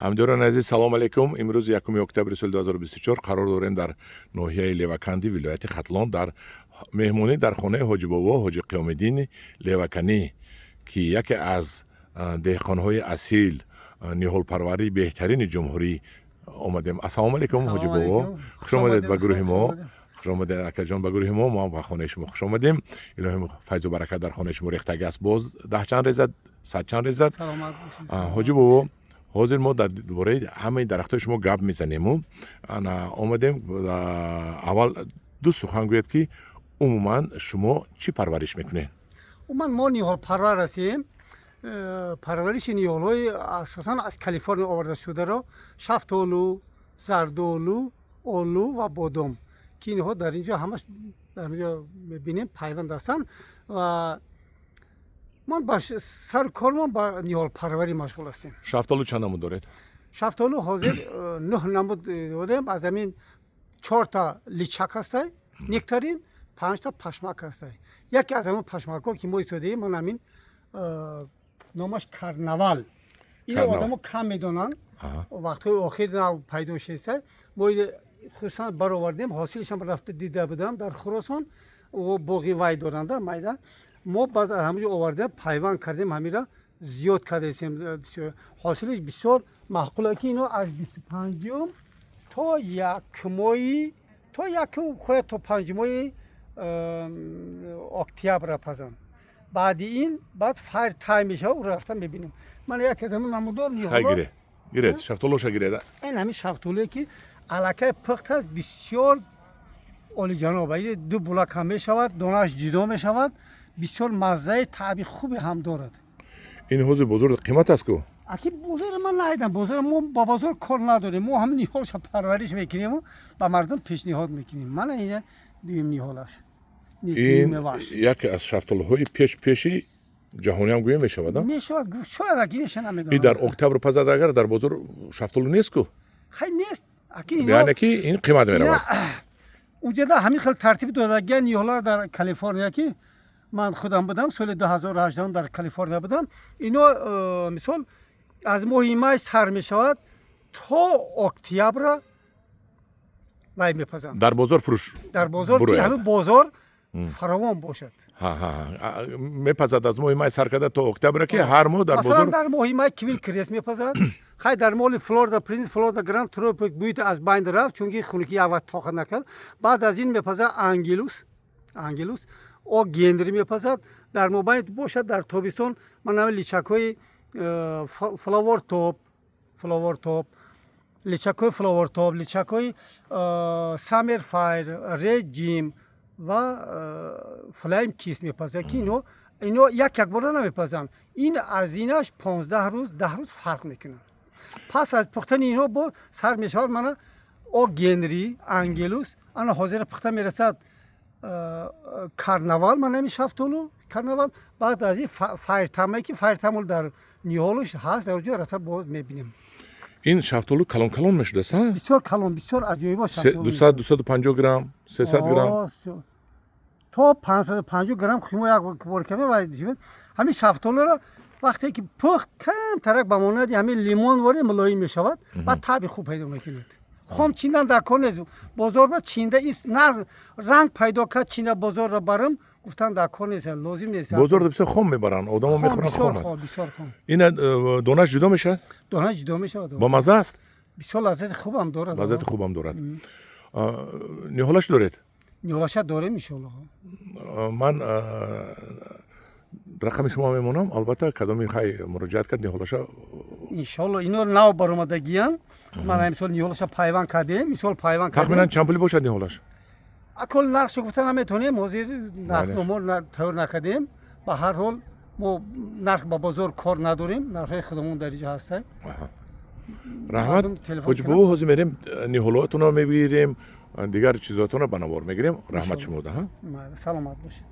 ҳамдиёрани азиз, салому алайкум. имрӯз 1 октябри соли 2024 қарор дорем дар ноҳияи Леваканди, вилояти Хатлон, дар меҳмонӣ дар хонаи ҳоҷи бобо ҳоҷи Қиёмиддин Леваканӣ, ки яке аз деҳқонҳои асил, ниҳолпарварии беҳтарини ҷумҳурӣ омадем. Ассалому алайкум ҳоҷи бобо, хуш омадед ба гурӯҳи мо. Хуш омадед акаҷон ба гурӯҳи мо. Мо ҳам ба хонаи шумо хуш омадем. Илоҳи файзу баракат дар хонаи шумо рехтагӣ аст. Боз даҳчанд резад, садчанд резад. ҳоҷи бобо, ҳозир мо дар бораи ҳамаи дарахтои шумо гап мезанему. Омадем аввал ду сухан гӯед, ки умуман шумо чӣ парвариш мекунед? умуман мо ниҳолпарвар ҳастем. парвариши ниҳолҳои асосан аз Калифорния оварда шударо шафтолу, зардолу, олу ва бодом, ки инҳо дар инҷо ҳамаш дар инҷо мебинем пайванд ҳастанд. Ва ман ба сару кормон ба ниҳолпарварӣ машғул ҳастем. Шафтолу чанд намуд доред? Шафтолу ҳозир 9 намуд дорем. Аз ҳамин 4 личак ҳастай, нектарин, 5 пашмак ҳастай. Яке аз ҳамон пашмакҳо ки мо истодаем, ман ҳамин номаш карнавал. Ино одамо кам медонанд. Вақтҳои охир нав пайдо шестай. Мо хусусан баровардем, ҳосилашам рафта дида будам дар Хӯросон. боғи вай доранда майда. мо баъд ҳамаҷо овардем, пайванд кардем, ҳамира зиёд кардем. ҳосилиш бисёр маъқул аст, ки ино аз 25 то 5 моҳи октябр пазанд. баъди ин баъд файр тай мешавад, рафта мебинем. ман яке аз ҳамон намудор ниҳоло гиред шафтолуша гиред. ин ҳамин шафтолие ки аллакай пухт аст, бисёр олиҷаноб. ду булак ҳам мешавад, донааш ҷудо мешавад, бисёр маззаи таъби хубе ҳам дорад. ин ҳозир бозор қимат аст ку? аки бозор ман наидам. бозор мо ба бозор кор надорем. мо ҳамин ниҳолша парвариш мекунему, ба мардум пешниҳод мекунем. мана ин дуюм ниҳол аст. ин яке аз шафтолҳои пеши ҷаҳонӣ ҳам гӯя мешавад. мешавад шояд аки неша намедонам. ин дар октябр пазад агар дар бозор шафтолу нест ку? хай нест. аки яъне ки ин қимат меравад. унҷода ҳамин хел тартиб додагиан ниҳолар дар Калифорния, ки ман худам будам соли 2018 дар Калифорния будам. ино мисол аз моҳи май сар мешавад то октябра вай мепазанд. дар бозор фурӯш дар бозор ки ҳамин бозор фаровон бошад. мепазад аз моҳи май сар карда то октябр, ки ҳар моҳ дар бозор. дар моҳи май квил крес мепазад. хай дар моли Флорида принц, Флорида гранд тропик буйта аз байн рафт, чунки хунуки як вақт тоқат накард. баъд аз ин мепазад ангелус о генри мепазад. дар мобайни бошад дар тобистон ман ҳамин личакҳои флавор топ, личакҳои самер файр, ред ҷим ва флайм кис мепазад, ки ино якбора намепазанд. ин арзинаш 15 рӯз 10 рӯз фарқ мекунад. пас аз пухтани инҳо бо сар мешавад. мана о генри, ангелус, ана ҳозир пухта мерасад карнавал, мана ҳамин шафтолу карнавал. баъд аз ин файртамае, ки файртамол дар ниҳолуш ҳаст, дар ҷо рафта боз мебинем. ин шафтолу калон мешудааст? бисёр калон, бисёр аҷоибо шафтолу. 200-250 грамм, 300 грамм то 550 грамм химо як бор каме варид. ҳамин шафтолуро вақте ки пухт камтарак ба монанди ҳамин лимон вори мулоим мешавад, баъд таъби хуб пайдо мекунад. хом чиндан дар кор нест. бозорро чинда ранг пайдо кард, чинда бозорро барам, гуфтам дар кор нест, лозим нест. бозорда бисёр хом мебаранд, одамо мехӯранд хом аст. бисёр хом. ин донаш ҷудо мешавад? донаш ҷудо мешавад. ба мазза аст? бисёр лаззати хубам дорад. лаззати хубам дорад. ниҳолаш доред? ниҳолаша дорем иншоаллоҳ. ман рақами шумо мемонам. албатта кадоми хай муроҷиат кард ниҳолаша иншоаллоҳ. ино нав баромадагиян. ман имсол ниҳолаша пайванд кардем. тахминан чанд пули бошад ниҳолаш? акол нархшо гуфта наметонем. ҳозир нархномо тайёр накардем. ба ҳар ҳол мо нарх ба бозор кор надорем. нархҳои худамон дар инҷо ҳастад. раҳмат. ҳоҷи бобо, ҳозир мерем ниҳолоатонро мебигирем, дигар чизотонро ба навор мегирем. раҳмат шумо да. саломат бошед.